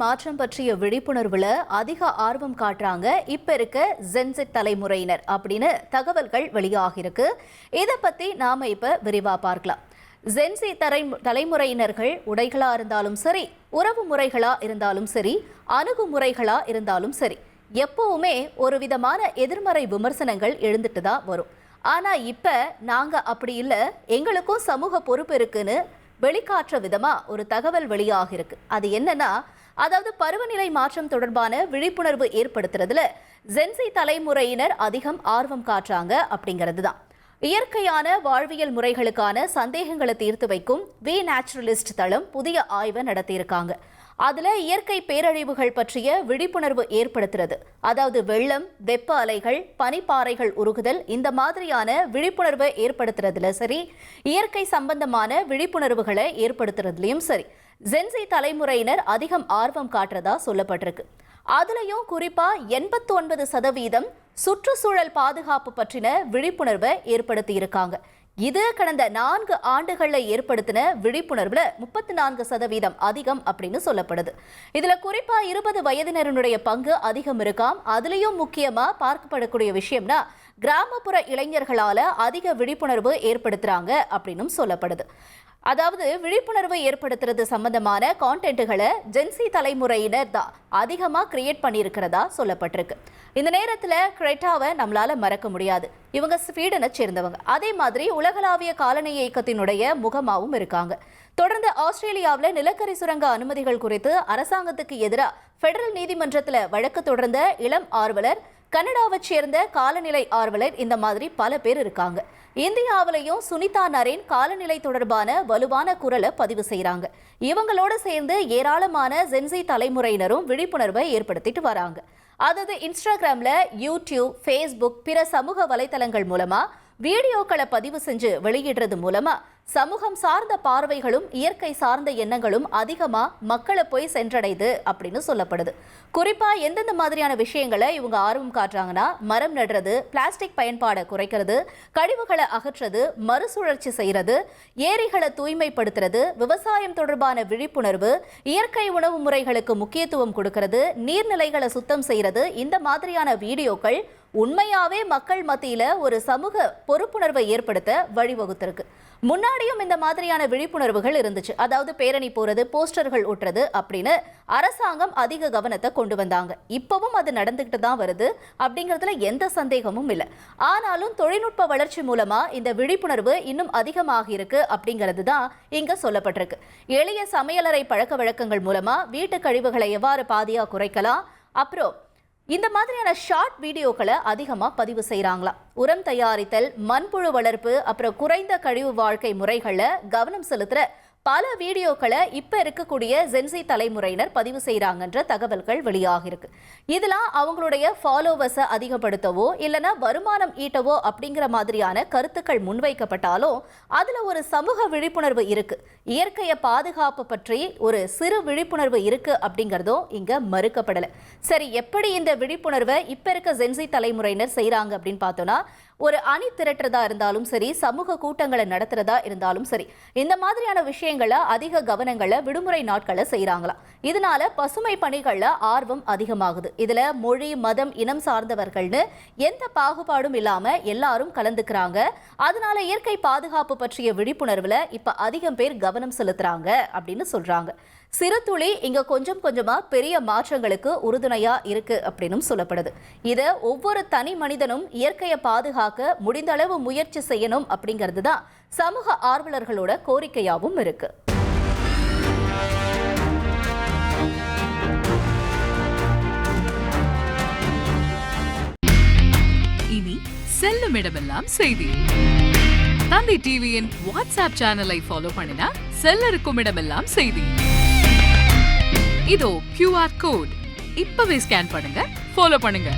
மாற்றம் பற்றிய விழிப்புணர்வுல அதிக ஆர்வம் காட்டுறாங்க இப்ப இருக்க ஜென்செட் தலைமுறையினர் அப்படின்னு தகவல்கள் வெளியாகிருக்கு. இதை பத்தி நாம இப்ப விரிவா பார்க்கலாம். ஜென்சி தலைமுறையினர்கள் உடைகளா இருந்தாலும் சரி, உறவு முறைகளா இருந்தாலும் சரி, அணுகுமுறைகளா இருந்தாலும் சரி, எப்பவுமே ஒரு விதமான எதிர்மறை விமர்சனங்கள் எழுந்துட்டு தான் வரும். ஆனா இப்ப நாங்க அப்படி இல்லை, எங்களுக்கும் சமூக பொறுப்பு இருக்குன்னு வெளிக்காற்ற விதமா ஒரு தகவல் வெளியாகிருக்கு. அது என்னன்னா, அதாவது பருவநிலை மாற்றம் தொடர்பான விழிப்புணர்வு ஏற்படுத்துறதுல ஜென்சி தலைமுறையினர் அதிகம் ஆர்வம் காட்டுறாங்க அப்படிங்கிறது தான். இயற்கையான வாழ்வியல் முறைகளுக்கான சந்தேகங்களை தீர்த்து வைக்கும் வி நேச்சுரலிஸ்ட் தளம் புதிய ஆய்வை நடத்தியிருக்காங்க. அதுல இயற்கை பேரழிவுகள் பற்றிய விழிப்புணர்வு ஏற்படுத்துறது, அதாவது வெள்ளம், வெப்ப அலைகள், பனிப்பாறைகள் உருகுதல், இந்த மாதிரியான விழிப்புணர்வை ஏற்படுத்துறதுல சரி, இயற்கை சம்பந்தமான விழிப்புணர்வுகளை ஏற்படுத்துறதுலயும் சரி, ஜென்சி தலைமுறையினர் அதிகம் ஆர்வம் காட்டுறதா சொல்லப்பட்டிருக்கு. அதுலயும் குறிப்பா 89% சுற்றுச்சூழல் பாதுகாப்பு பற்றின விழிப்புணர்வை ஏற்படுத்தி இருக்காங்க. இது கடந்த 4 ஆண்டுகள்ல ஏற்படுத்தின விழிப்புணர்வுல 34% அதிகம் அப்படின்னு சொல்லப்படுது. இதுல குறிப்பா 20 வயதினருடைய பங்கு அதிகம் இருக்காம். அதுலயும் முக்கியமா பார்க்கப்படக்கூடிய விஷயம்னா, கிராமப்புற இளைஞர்களால அதிக விழிப்புணர்வு ஏற்படுத்துறாங்க அப்படின்னு சொல்லப்படுது. அதாவது விழிப்புணர்வு ஏற்படுத்துறது சம்பந்தமான கான்டென்ட்டுகளை ஜென்சி தலைமுறையினர் தான் அதிகமாக கிரியேட் பண்ணியிருக்கிறதா சொல்லப்பட்டிருக்கு. இந்த நேரத்தில் கிரெட்டாவை நம்மளால மறக்க முடியாது. இவங்க ஸ்வீடனை சேர்ந்தவங்க. அதே மாதிரி உலகளாவிய காலனி இயக்கத்தினுடைய முகமாகவும் இருக்காங்க. தொடர்ந்து ஆஸ்திரேலியாவில் நிலக்கரி சுரங்க அனுமதிகள் குறித்து அரசாங்கத்துக்கு எதிராக பெடரல் நீதிமன்றத்தில் வழக்கு தொடர்ந்த இளம் ஆர்வலர், கனடாவை சேர்ந்த காலநிலை ஆர்வலர், இந்த மாதிரி பல பேர் இருக்காங்க. இந்தியாவிலையும் சுனிதா நரேன் காலநிலை தொடர்பான வலுவான குரலை பதிவு செய்கிறாங்க. இவங்களோட சேர்ந்து ஏராளமான ஜென்சி தலைமுறையினரும் விழிப்புணர்வை ஏற்படுத்திட்டு வராங்க. அதாவது இன்ஸ்டாகிராம்ல, யூடியூப், ஃபேஸ்புக், பிற சமூக வலைத்தளங்கள் மூலமா வீடியோக்களை பதிவு செஞ்சு வெளியிடுறது மூலமா சமூகம் சார்ந்த பார்வைகளும் இயற்கை சார்ந்த எண்ணங்களும் அதிகமா மக்களை போய் சென்றடைது அப்படின்னு சொல்லப்படுது. குறிப்பா எந்தெந்த மாதிரியான விஷயங்களை இவங்க ஆர்வம் காட்டுறாங்கன்னா, மரம் நடுறது, பிளாஸ்டிக் பயன்பாடை குறைக்கிறது, கழிவுகளை அகற்றுறது, மறுசுழற்சி செய்யறது, ஏரிகளை தூய்மைப்படுத்துறது, விவசாயம் தொடர்பான விழிப்புணர்வு, இயற்கை உணவு முறைகளுக்கு முக்கியத்துவம் கொடுக்கிறது, நீர்நிலைகளை சுத்தம் செய்யறது, இந்த மாதிரியான வீடியோக்கள் உண்மையாவே மக்கள் மத்தியில ஒரு சமூக பொறுப்புணர்வை ஏற்படுத்த வழிவகுத்திருக்கு. முன்னாடியும் இந்த மாதிரியான விழிப்புணர்வுகள் இருந்துச்சு. அதாவது பேரணி போறது, போஸ்டர்கள் ஒட்டுறது அப்படின்னு அரசாங்கம் அதிக கவனத்தை கொண்டு வந்தாங்க. இப்பவும் அது நடந்துகிட்டு தான் வருது அப்படிங்கிறதுல எந்த சந்தேகமும் இல்லை. ஆனாலும் தொழில்நுட்ப வளர்ச்சி மூலமா இந்த விழிப்புணர்வு இன்னும் அதிகமாக இருக்கு அப்படிங்கிறது தான் இங்க சொல்லப்பட்டிருக்கு. எளிய சமையலறை பழக்க வழக்கங்கள் மூலமா வீட்டு கழிவுகளை எவ்வாறு பாதியா குறைக்கலாம், அப்புறம் இந்த மாதிரியான ஷார்ட் வீடியோக்களை அதிகமாக பதிவு செய்கிறாங்களாம். உரம் தயாரித்தல், மண்புழு வளர்ப்பு, அப்புறம் குறைந்த கழிவு வாழ்க்கை முறைகளை கவனம் செலுத்துகிற பல வீடியோக்களை இப்போ இருக்கக்கூடிய ஜென்சி தலைமுறையினர் பதிவு செய்கிறாங்கன்ற தகவல்கள் வெளியாகிருக்கு. இதெல்லாம் அவங்களுடைய ஃபாலோவர்ஸை அதிகப்படுத்தவோ இல்லைனா வருமானம் ஈட்டவோ அப்படிங்கிற மாதிரியான கருத்துக்கள் முன்வைக்கப்பட்டாலும் அதில் ஒரு சமூக விழிப்புணர்வு இருக்கு, இயற்கையை பாதுகாப்பு பற்றி ஒரு சிறு விழிப்புணர்வு இருக்கு அப்படிங்கிறதும் இங்கே மறுக்கப்படலை. சரி, எப்படி இந்த விழிப்புணர்வை இப்போ இருக்க ஜென்சி தலைமுறையினர் செய்கிறாங்க அப்படின்னு பார்த்தோன்னா, ஒரு அணி திரட்டுறதா இருந்தாலும் சரி, சமூக கூட்டங்களை நடத்துறதா இருந்தாலும் சரி, இந்த மாதிரியான விஷயங்களை அதிக கவனங்களை விடுமுறை நாட்களை செய்யறாங்களாம். இதனால பசுமை பணிகள்ல ஆர்வம் அதிகமாகுது. இதுல மொழி, மதம், இனம் சார்ந்தவர்கள்னு எந்த பாகுபாடும் இல்லாம எல்லாரும் கலந்துக்கிறாங்க. அதனால இயற்கை பாதுகாப்பு பற்றிய விழிப்புணர்வுல இப்ப அதிகம் பேர் கவனம் செலுத்துறாங்க அப்படின்னு சொல்றாங்க. சிறு துளி இங்க கொஞ்சம் கொஞ்சமா பெரிய மாற்றங்களுக்கு உறுதுணையா இருக்கு அப்படின்னு சொல்லப்படுது. இதை ஒவ்வொரு தனி மனிதனும் இயற்கையை பாதுகாக்க முடிந்த அளவு முயற்சி செய்யணும் அப்படிங்கிறது தான் சமூக ஆர்வலர்களோட கோரிக்கையாகவும் இருக்கு. இனி செல்லும் இடமெல்லாம் செய்தி. தந்தி டிவியின் வாட்ஸ்அப் சேனலை ஃபாலோ பண்ணினா செல்ல இருக்கும் இடமெல்லாம் செய்தி. இதோ QR கோட், இப்பவே ஸ்கேன் பண்ணுங்க, ஃபாலோ பண்ணுங்க.